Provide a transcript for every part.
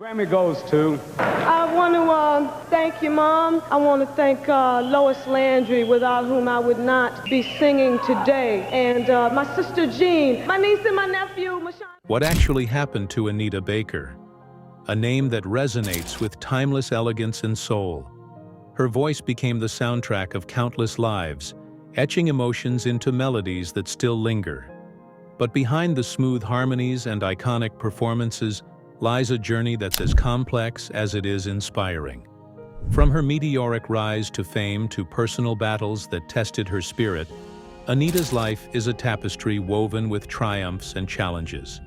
Grammy goes to... I want to thank your mom. I want to thank Lois Landry, without whom I would not be singing today. And my sister Jean, my niece and my nephew, Mashawn. What actually happened to Anita Baker? A name that resonates with timeless elegance and soul. Her voice became the soundtrack of countless lives, etching emotions into melodies that still linger. But behind the smooth harmonies and iconic performances lies a journey that's as complex as it is inspiring. From her meteoric rise to fame to personal battles that tested her spirit, Anita's life is a tapestry woven with triumphs and challenges.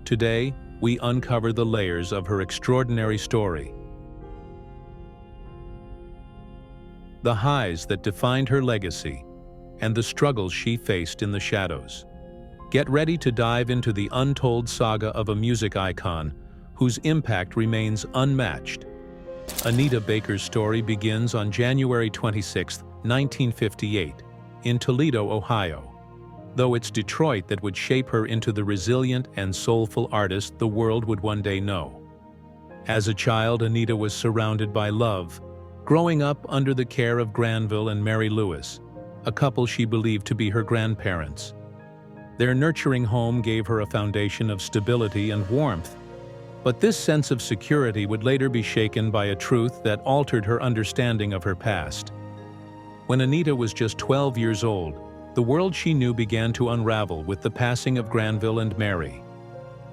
Today, we uncover the layers of her extraordinary story. The highs that defined her legacy, and the struggles she faced in the shadows. Get ready to dive into the untold saga of a music icon whose impact remains unmatched. Anita Baker's story begins on January 26, 1958, in Toledo, Ohio. Though it's Detroit that would shape her into the resilient and soulful artist the world would one day know. As a child, Anita was surrounded by love, growing up under the care of Granville and Mary Lewis, a couple she believed to be her grandparents. Their nurturing home gave her a foundation of stability and warmth. But this sense of security would later be shaken by a truth that altered her understanding of her past. When Anita was just 12 years old, the world she knew began to unravel with the passing of Granville and Mary.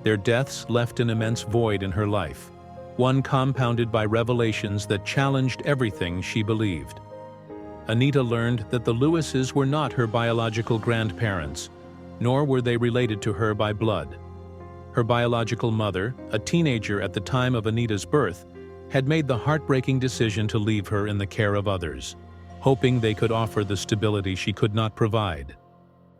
Their deaths left an immense void in her life, one compounded by revelations that challenged everything she believed. Anita learned that the Lewises were not her biological grandparents, nor were they related to her by blood. Her biological mother, a teenager at the time of Anita's birth, had made the heartbreaking decision to leave her in the care of others, hoping they could offer the stability she could not provide.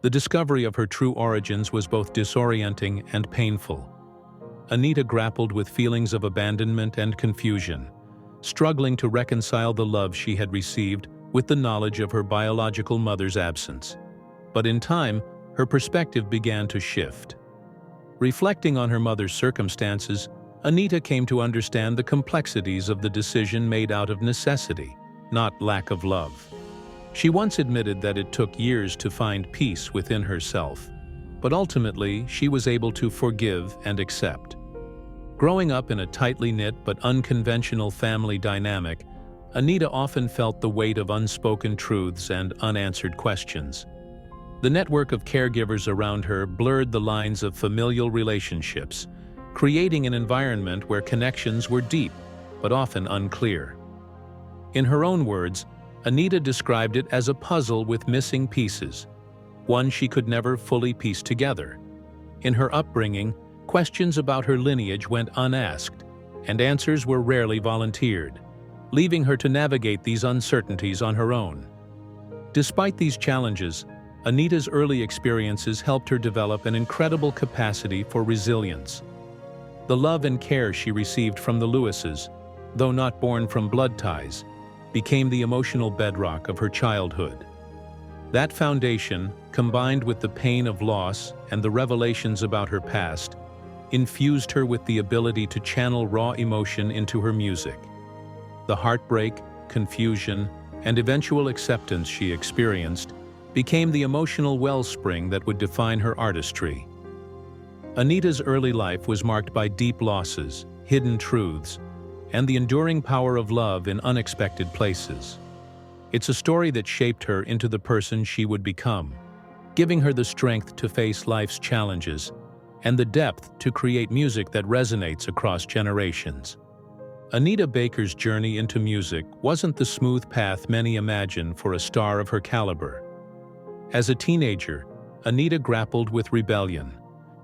The discovery of her true origins was both disorienting and painful. Anita grappled with feelings of abandonment and confusion, struggling to reconcile the love she had received with the knowledge of her biological mother's absence. But in time, her perspective began to shift. Reflecting on her mother's circumstances, Anita came to understand the complexities of the decision made out of necessity, not lack of love. She once admitted that it took years to find peace within herself, but ultimately she was able to forgive and accept. Growing up in a tightly knit but unconventional family dynamic, Anita often felt the weight of unspoken truths and unanswered questions. The network of caregivers around her blurred the lines of familial relationships, creating an environment where connections were deep, but often unclear. In her own words, Anita described it as a puzzle with missing pieces, one she could never fully piece together. In her upbringing, questions about her lineage went unasked, and answers were rarely volunteered, leaving her to navigate these uncertainties on her own. Despite these challenges, Anita's early experiences helped her develop an incredible capacity for resilience. The love and care she received from the Lewises, though not born from blood ties, became the emotional bedrock of her childhood. That foundation, combined with the pain of loss and the revelations about her past, infused her with the ability to channel raw emotion into her music. The heartbreak, confusion, and eventual acceptance she experienced became the emotional wellspring that would define her artistry. Anita's early life was marked by deep losses, hidden truths, and the enduring power of love in unexpected places. It's a story that shaped her into the person she would become, giving her the strength to face life's challenges and the depth to create music that resonates across generations. Anita Baker's journey into music wasn't the smooth path many imagine for a star of her caliber. As a teenager, Anita grappled with rebellion,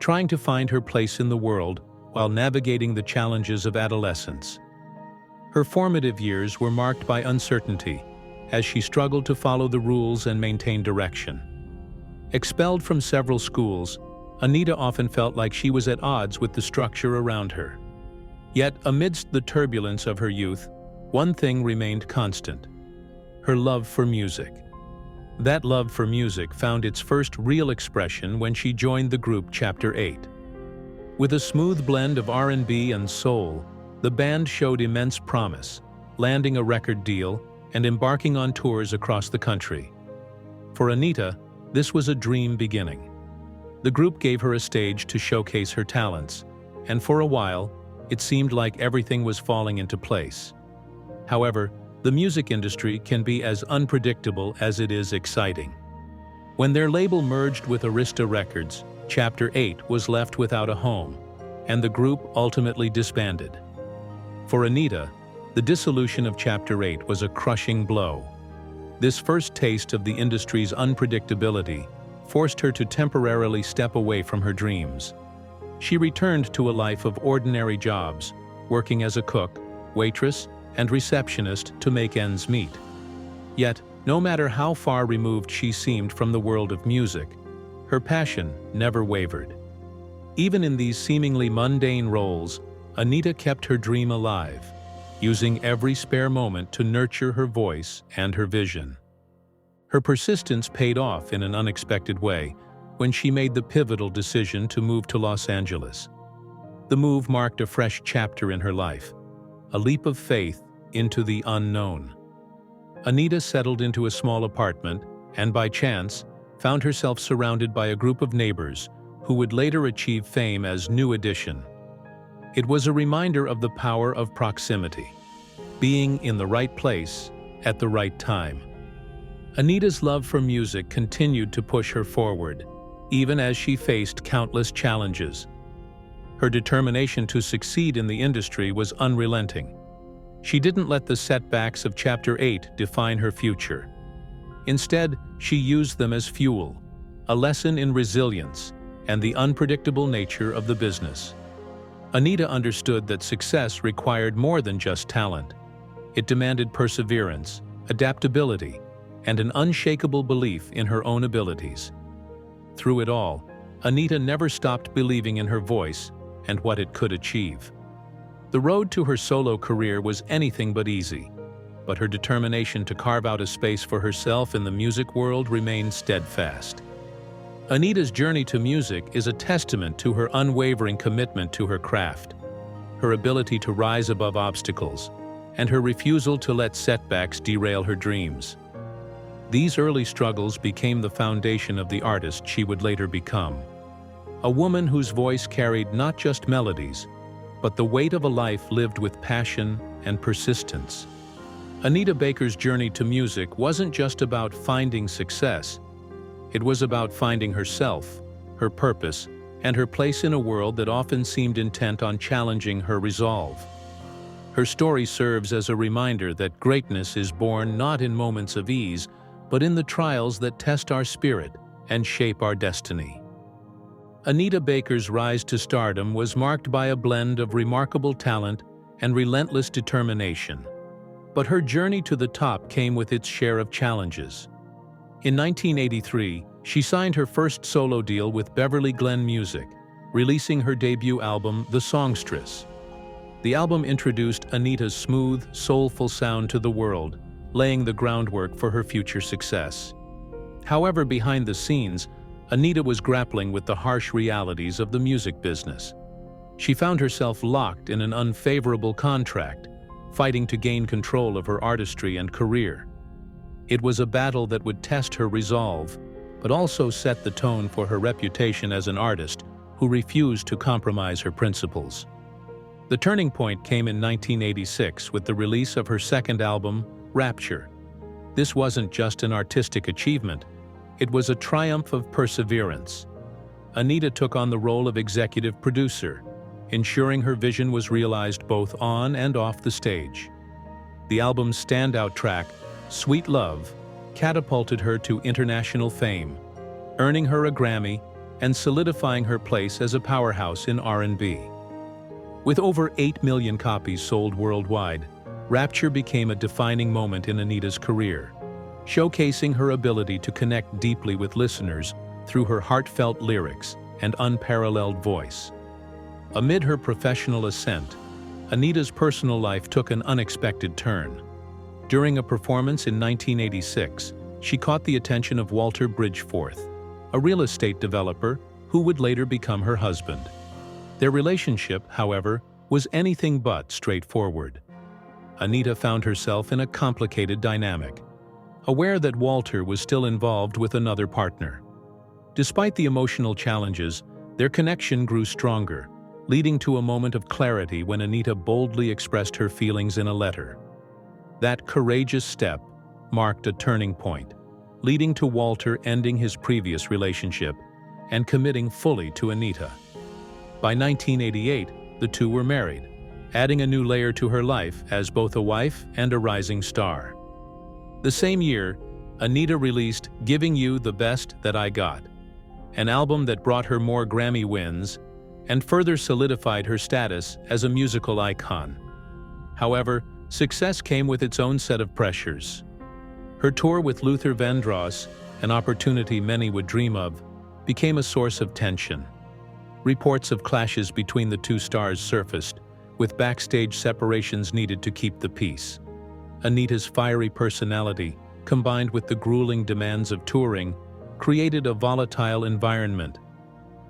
trying to find her place in the world while navigating the challenges of adolescence. Her formative years were marked by uncertainty, as she struggled to follow the rules and maintain direction. Expelled from several schools, Anita often felt like she was at odds with the structure around her. Yet, amidst the turbulence of her youth, one thing remained constant: her love for music. That love for music found its first real expression when she joined the group Chapter 8. With a smooth blend of R&B and soul, The band showed immense promise, landing a record deal and embarking on tours across the country. For Anita, this was a dream beginning. The group gave her a stage to showcase her talents, and for a while, it seemed like everything was falling into place. However, the music industry can be as unpredictable as it is exciting. When their label merged with Arista Records, Chapter 8 was left without a home, and the group ultimately disbanded. For Anita, the dissolution of Chapter 8 was a crushing blow. This first taste of the industry's unpredictability forced her to temporarily step away from her dreams. She returned to a life of ordinary jobs, working as a cook, waitress, and receptionist to make ends meet. Yet, no matter how far removed she seemed from the world of music, her passion never wavered. Even in these seemingly mundane roles, Anita kept her dream alive, using every spare moment to nurture her voice and her vision. Her persistence paid off in an unexpected way when she made the pivotal decision to move to Los Angeles. The move marked a fresh chapter in her life, a leap of faith into the unknown. Anita settled into a small apartment and, by chance, found herself surrounded by a group of neighbors who would later achieve fame as New Edition. It was a reminder of the power of proximity, being in the right place at the right time. Anita's love for music continued to push her forward, even as she faced countless challenges. Her determination to succeed in the industry was unrelenting. She didn't let the setbacks of Chapter 8 define her future. Instead, she used them as fuel, a lesson in resilience and the unpredictable nature of the business. Anita understood that success required more than just talent. It demanded perseverance, adaptability, and an unshakable belief in her own abilities. Through it all, Anita never stopped believing in her voice and what it could achieve. The road to her solo career was anything but easy, but her determination to carve out a space for herself in the music world remained steadfast. Anita's journey to music is a testament to her unwavering commitment to her craft, her ability to rise above obstacles, and her refusal to let setbacks derail her dreams. These early struggles became the foundation of the artist she would later become, a woman whose voice carried not just melodies, but the weight of a life lived with passion and persistence. Anita Baker's journey to music wasn't just about finding success. It was about finding herself, her purpose, and her place in a world that often seemed intent on challenging her resolve. Her story serves as a reminder that greatness is born not in moments of ease, but in the trials that test our spirit and shape our destiny. Anita Baker's rise to stardom was marked by a blend of remarkable talent and relentless determination. But her journey to the top came with its share of challenges. In 1983, she signed her first solo deal with Beverly Glenn Music, releasing her debut album, The Songstress. The album introduced Anita's smooth, soulful sound to the world, laying the groundwork for her future success. However, behind the scenes, Anita was grappling with the harsh realities of the music business. She found herself locked in an unfavorable contract, fighting to gain control of her artistry and career. It was a battle that would test her resolve, but also set the tone for her reputation as an artist who refused to compromise her principles. The turning point came in 1986 with the release of her second album, Rapture. This wasn't just an artistic achievement, it was a triumph of perseverance. Anita took on the role of executive producer, ensuring her vision was realized both on and off the stage. The album's standout track, Sweet Love, catapulted her to international fame, earning her a Grammy and solidifying her place as a powerhouse in R&B. With over 8 million copies sold worldwide, Rapture became a defining moment in Anita's career, showcasing her ability to connect deeply with listeners through her heartfelt lyrics and unparalleled voice. Amid her professional ascent, Anita's personal life took an unexpected turn. During a performance in 1986, she caught the attention of Walter Bridgeforth, a real estate developer who would later become her husband. Their relationship, however, was anything but straightforward. Anita found herself in a complicated dynamic, aware that Walter was still involved with another partner. Despite the emotional challenges, their connection grew stronger, leading to a moment of clarity when Anita boldly expressed her feelings in a letter. That courageous step marked a turning point, leading to Walter ending his previous relationship and committing fully to Anita. By 1988, the two were married, adding a new layer to her life as both a wife and a rising star. The same year, Anita released Giving You the Best That I Got, an album that brought her more Grammy wins and further solidified her status as a musical icon. However, success came with its own set of pressures. Her tour with Luther Vandross, an opportunity many would dream of, became a source of tension. Reports of clashes between the two stars surfaced, with backstage separations needed to keep the peace. Anita's fiery personality, combined with the grueling demands of touring, created a volatile environment.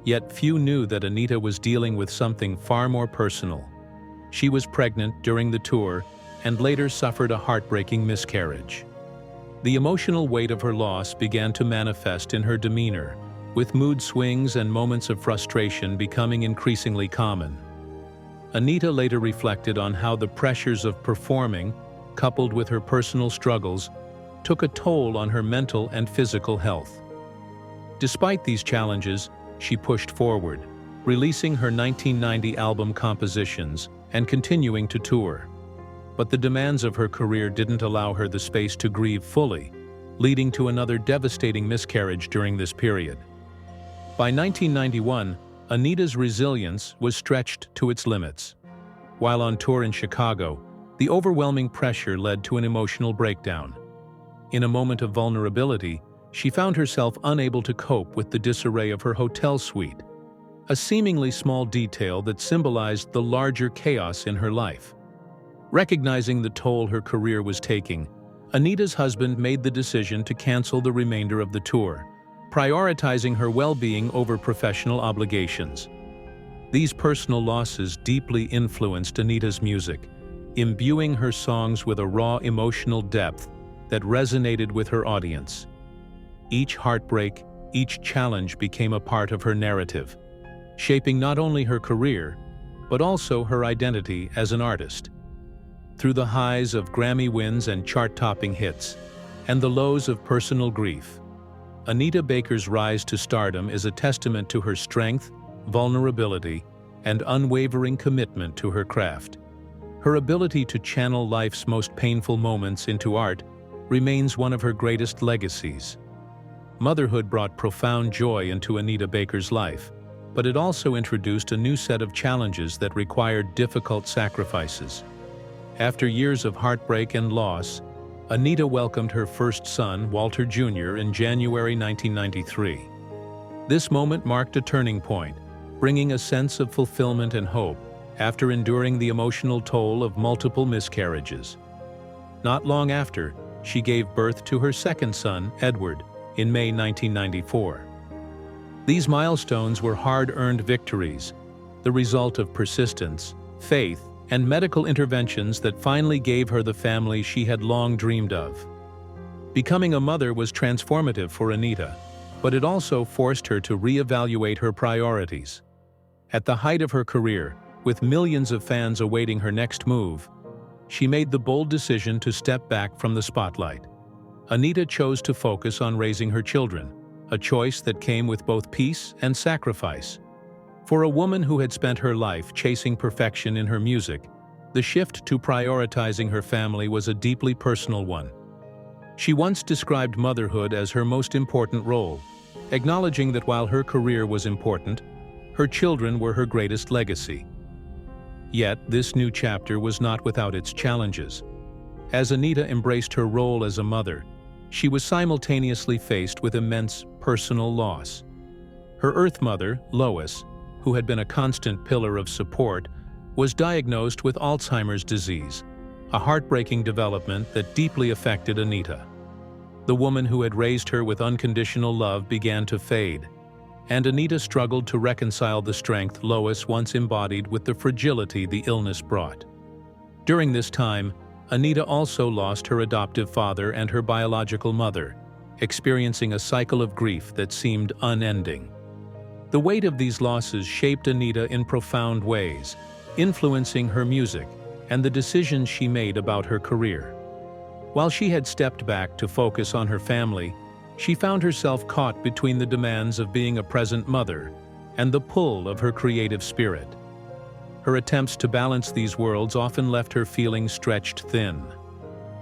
Yet few knew that Anita was dealing with something far more personal. She was pregnant during the tour and later suffered a heartbreaking miscarriage. The emotional weight of her loss began to manifest in her demeanor, with mood swings and moments of frustration becoming increasingly common. Anita later reflected on how the pressures of performing, coupled with her personal struggles, took a toll on her mental and physical health. Despite these challenges, she pushed forward, releasing her 1990 album Compositions and continuing to tour. But the demands of her career didn't allow her the space to grieve fully, leading to another devastating miscarriage during this period. By 1991, Anita's resilience was stretched to its limits. While on tour in Chicago, the overwhelming pressure led to an emotional breakdown. In a moment of vulnerability, she found herself unable to cope with the disarray of her hotel suite, a seemingly small detail that symbolized the larger chaos in her life. Recognizing the toll her career was taking, Anita's husband made the decision to cancel the remainder of the tour, prioritizing her well-being over professional obligations. These personal losses deeply influenced Anita's music, imbuing her songs with a raw emotional depth that resonated with her audience. Each heartbreak, each challenge became a part of her narrative, shaping not only her career, but also her identity as an artist. Through the highs of Grammy wins and chart-topping hits, and the lows of personal grief, Anita Baker's rise to stardom is a testament to her strength, vulnerability, and unwavering commitment to her craft. Her ability to channel life's most painful moments into art remains one of her greatest legacies. Motherhood brought profound joy into Anita Baker's life, but it also introduced a new set of challenges that required difficult sacrifices. After years of heartbreak and loss, Anita welcomed her first son, Walter Jr., in January 1993. This moment marked a turning point, bringing a sense of fulfillment and hope after enduring the emotional toll of multiple miscarriages. Not long after, she gave birth to her second son, Edward, in May 1994. These milestones were hard-earned victories, the result of persistence, faith, and medical interventions that finally gave her the family she had long dreamed of. Becoming a mother was transformative for Anita, but it also forced her to reevaluate her priorities. At the height of her career, with millions of fans awaiting her next move, she made the bold decision to step back from the spotlight. Anita chose to focus on raising her children, a choice that came with both peace and sacrifice. For a woman who had spent her life chasing perfection in her music, the shift to prioritizing her family was a deeply personal one. She once described motherhood as her most important role, acknowledging that while her career was important, her children were her greatest legacy. Yet, this new chapter was not without its challenges. As Anita embraced her role as a mother, she was simultaneously faced with immense personal loss. Her Earth mother, Lois, who had been a constant pillar of support, was diagnosed with Alzheimer's disease, a heartbreaking development that deeply affected Anita. The woman who had raised her with unconditional love began to fade, and Anita struggled to reconcile the strength Lois once embodied with the fragility the illness brought. During this time, Anita also lost her adoptive father and her biological mother, experiencing a cycle of grief that seemed unending. The weight of these losses shaped Anita in profound ways, influencing her music and the decisions she made about her career. While she had stepped back to focus on her family, she found herself caught between the demands of being a present mother and the pull of her creative spirit. Her attempts to balance these worlds often left her feeling stretched thin.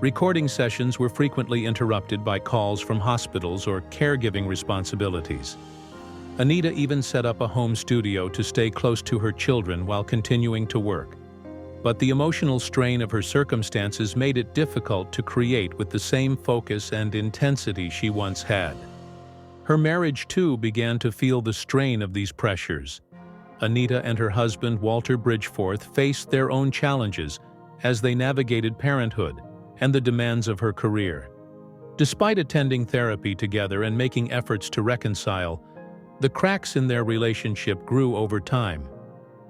Recording sessions were frequently interrupted by calls from hospitals or caregiving responsibilities. Anita even set up a home studio to stay close to her children while continuing to work. But the emotional strain of her circumstances made it difficult to create with the same focus and intensity she once had. Her marriage, too, began to feel the strain of these pressures. Anita and her husband, Walter Bridgeforth, faced their own challenges as they navigated parenthood and the demands of her career. Despite attending therapy together and making efforts to reconcile, the cracks in their relationship grew over time.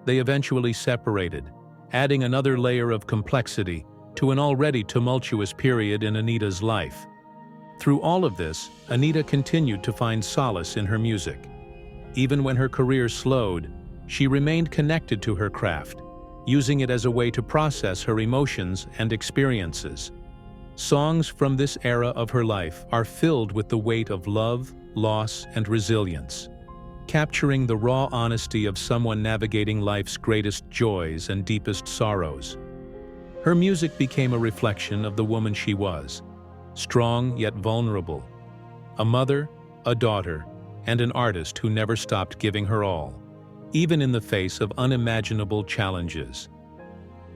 They eventually separated, adding another layer of complexity to an already tumultuous period in Anita's life. Through all of this, Anita continued to find solace in her music. Even when her career slowed, she remained connected to her craft, using it as a way to process her emotions and experiences. Songs from this era of her life are filled with the weight of love, loss, and resilience, capturing the raw honesty of someone navigating life's greatest joys and deepest sorrows. Her music became a reflection of the woman she was, strong yet vulnerable, a mother, a daughter, and an artist who never stopped giving her all, even in the face of unimaginable challenges.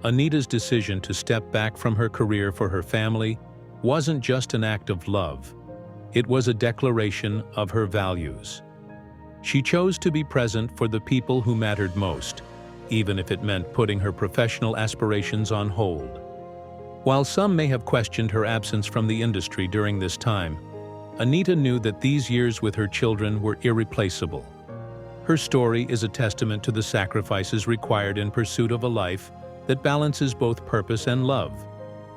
Anita's decision to step back from her career for her family wasn't just an act of love. It was a declaration of her values. She chose to be present for the people who mattered most, even if it meant putting her professional aspirations on hold. While some may have questioned her absence from the industry during this time, Anita knew that these years with her children were irreplaceable. Her story is a testament to the sacrifices required in pursuit of a life that balances both purpose and love,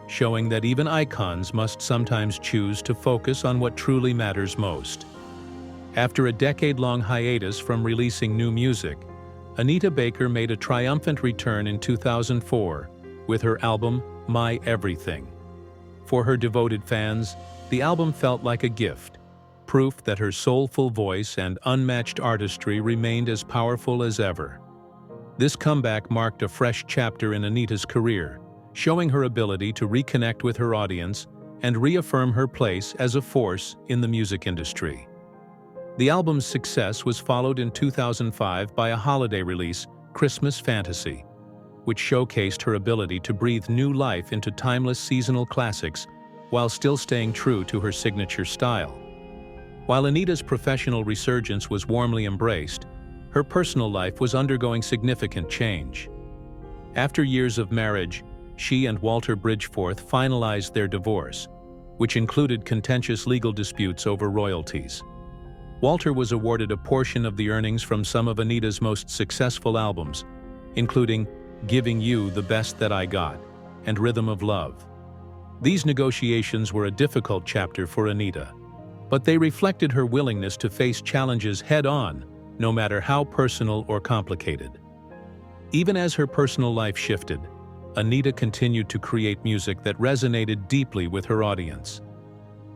showing that even icons must sometimes choose to focus on what truly matters most. After a decade-long hiatus from releasing new music, Anita Baker made a triumphant return in 2004 with her album, My Everything. For her devoted fans, the album felt like a gift, proof that her soulful voice and unmatched artistry remained as powerful as ever. This comeback marked a fresh chapter in Anita's career, showing her ability to reconnect with her audience and reaffirm her place as a force in the music industry. The album's success was followed in 2005 by a holiday release, Christmas Fantasy, which showcased her ability to breathe new life into timeless seasonal classics while still staying true to her signature style. While Anita's professional resurgence was warmly embraced, her personal life was undergoing significant change. After years of marriage, she and Walter Bridgeforth finalized their divorce, which included contentious legal disputes over royalties. Walter was awarded a portion of the earnings from some of Anita's most successful albums, including Giving You the Best That I Got and Rhythm of Love. These negotiations were a difficult chapter for Anita, but they reflected her willingness to face challenges head-on, no matter how personal or complicated. Even as her personal life shifted, Anita continued to create music that resonated deeply with her audience.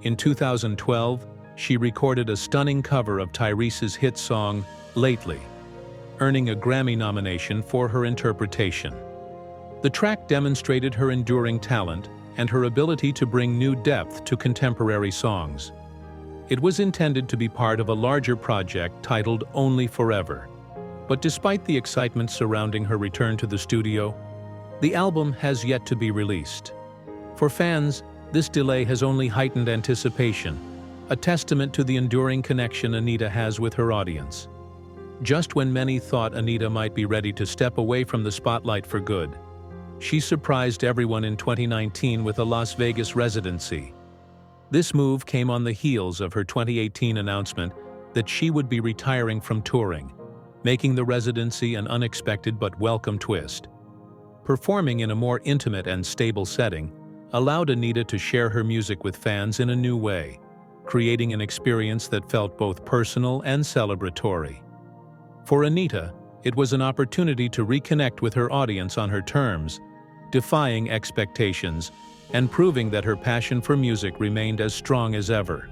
In 2012, she recorded a stunning cover of Tyrese's hit song, Lately, earning a Grammy nomination for her interpretation. The track demonstrated her enduring talent and her ability to bring new depth to contemporary songs. It was intended to be part of a larger project titled Only Forever. But despite the excitement surrounding her return to the studio, the album has yet to be released. For fans, this delay has only heightened anticipation, a testament to the enduring connection Anita has with her audience. Just when many thought Anita might be ready to step away from the spotlight for good, she surprised everyone in 2019 with a Las Vegas residency. This move came on the heels of her 2018 announcement that she would be retiring from touring, making the residency an unexpected but welcome twist. Performing in a more intimate and stable setting allowed Anita to share her music with fans in a new way, creating an experience that felt both personal and celebratory. For Anita, it was an opportunity to reconnect with her audience on her terms, defying expectations and proving that her passion for music remained as strong as ever.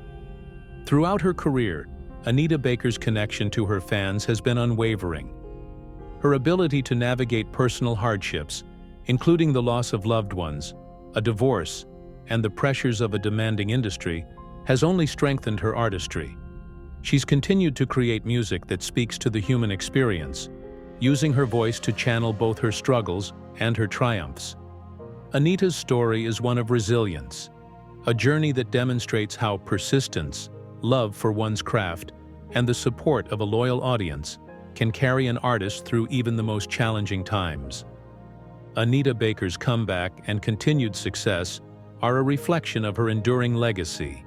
Throughout her career, Anita Baker's connection to her fans has been unwavering. Her ability to navigate personal hardships, including the loss of loved ones, a divorce, and the pressures of a demanding industry, has only strengthened her artistry. She's continued to create music that speaks to the human experience, using her voice to channel both her struggles and her triumphs. Anita's story is one of resilience, a journey that demonstrates how persistence, love for one's craft, and the support of a loyal audience can carry an artist through even the most challenging times. Anita Baker's comeback and continued success are a reflection of her enduring legacy.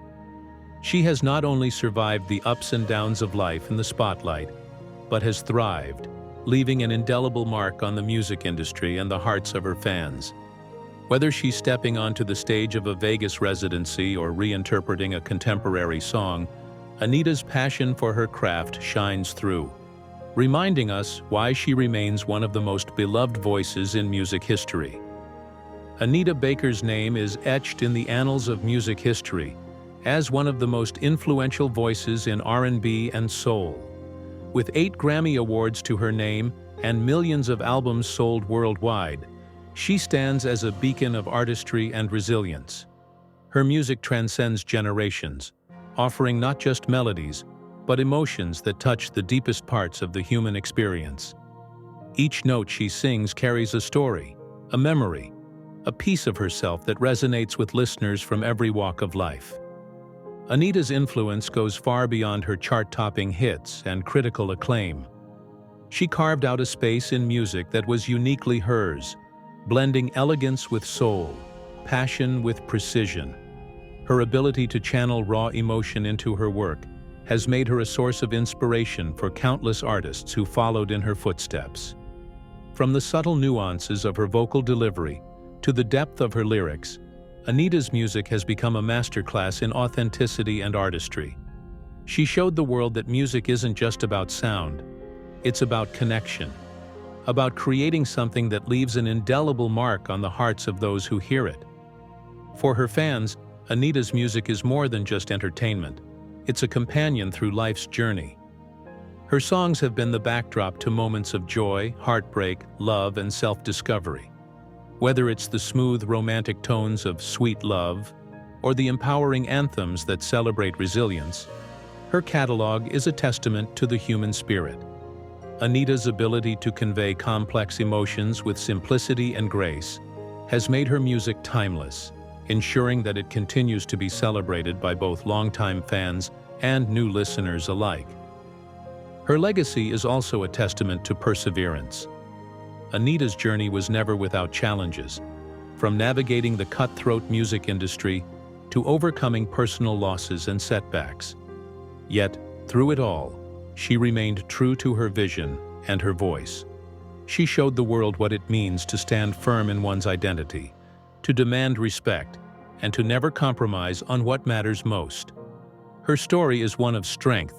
She has not only survived the ups and downs of life in the spotlight, but has thrived, leaving an indelible mark on the music industry and the hearts of her fans. Whether she's stepping onto the stage of a Vegas residency or reinterpreting a contemporary song, Anita's passion for her craft shines through, reminding us why she remains one of the most beloved voices in music history. Anita Baker's name is etched in the annals of music history as one of the most influential voices in R&B and soul. With 8 Grammy Awards to her name and millions of albums sold worldwide, she stands as a beacon of artistry and resilience. Her music transcends generations, offering not just melodies, but emotions that touch the deepest parts of the human experience. Each note she sings carries a story, a memory, a piece of herself that resonates with listeners from every walk of life. Anita's influence goes far beyond her chart-topping hits and critical acclaim. She carved out a space in music that was uniquely hers, blending elegance with soul, passion with precision. Her ability to channel raw emotion into her work has made her a source of inspiration for countless artists who followed in her footsteps. From the subtle nuances of her vocal delivery to the depth of her lyrics, Anita's music has become a masterclass in authenticity and artistry. She showed the world that music isn't just about sound, it's about connection, about creating something that leaves an indelible mark on the hearts of those who hear it. For her fans, Anita's music is more than just entertainment. It's a companion through life's journey. Her songs have been the backdrop to moments of joy, heartbreak, love, and self-discovery. Whether it's the smooth, romantic tones of Sweet Love or the empowering anthems that celebrate resilience, her catalog is a testament to the human spirit. Anita's ability to convey complex emotions with simplicity and grace has made her music timeless, ensuring that it continues to be celebrated by both longtime fans and new listeners alike. Her legacy is also a testament to perseverance. Anita's journey was never without challenges, from navigating the cutthroat music industry to overcoming personal losses and setbacks. Yet, through it all, she remained true to her vision and her voice. She showed the world what it means to stand firm in one's identity, to demand respect, and to never compromise on what matters most. Her story is one of strength,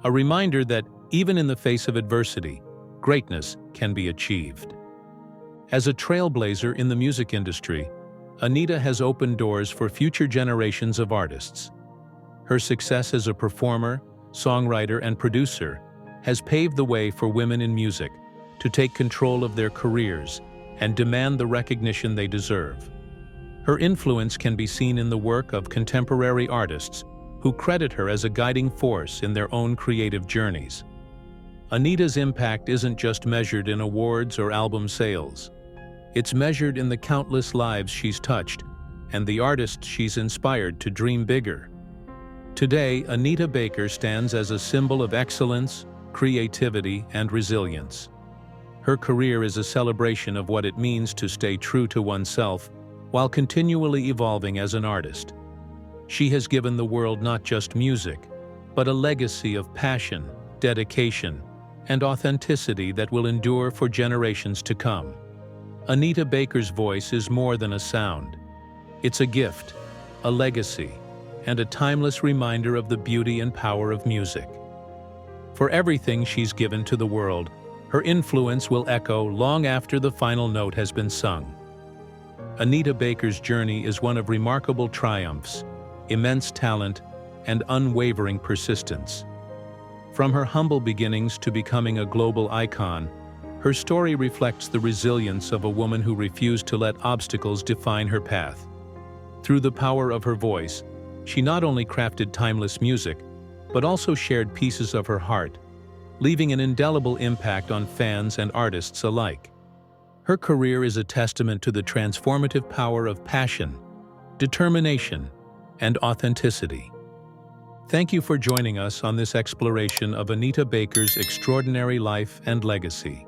a reminder that even in the face of adversity, greatness can be achieved. As a trailblazer in the music industry, Anita has opened doors for future generations of artists. Her success as a performer, songwriter, and producer has paved the way for women in music to take control of their careers and demand the recognition they deserve. Her influence can be seen in the work of contemporary artists who credit her as a guiding force in their own creative journeys. Anita's impact isn't just measured in awards or album sales. It's measured in the countless lives she's touched and the artists she's inspired to dream bigger. Today, Anita Baker stands as a symbol of excellence, creativity, and resilience. Her career is a celebration of what it means to stay true to oneself while continually evolving as an artist. She has given the world not just music, but a legacy of passion, dedication, and authenticity that will endure for generations to come. Anita Baker's voice is more than a sound. It's a gift, a legacy, and a timeless reminder of the beauty and power of music. For everything she's given to the world, her influence will echo long after the final note has been sung. Anita Baker's journey is one of remarkable triumphs, immense talent, and unwavering persistence. From her humble beginnings to becoming a global icon, her story reflects the resilience of a woman who refused to let obstacles define her path. Through the power of her voice, she not only crafted timeless music, but also shared pieces of her heart, leaving an indelible impact on fans and artists alike. Her career is a testament to the transformative power of passion, determination, and authenticity. Thank you for joining us on this exploration of Anita Baker's extraordinary life and legacy.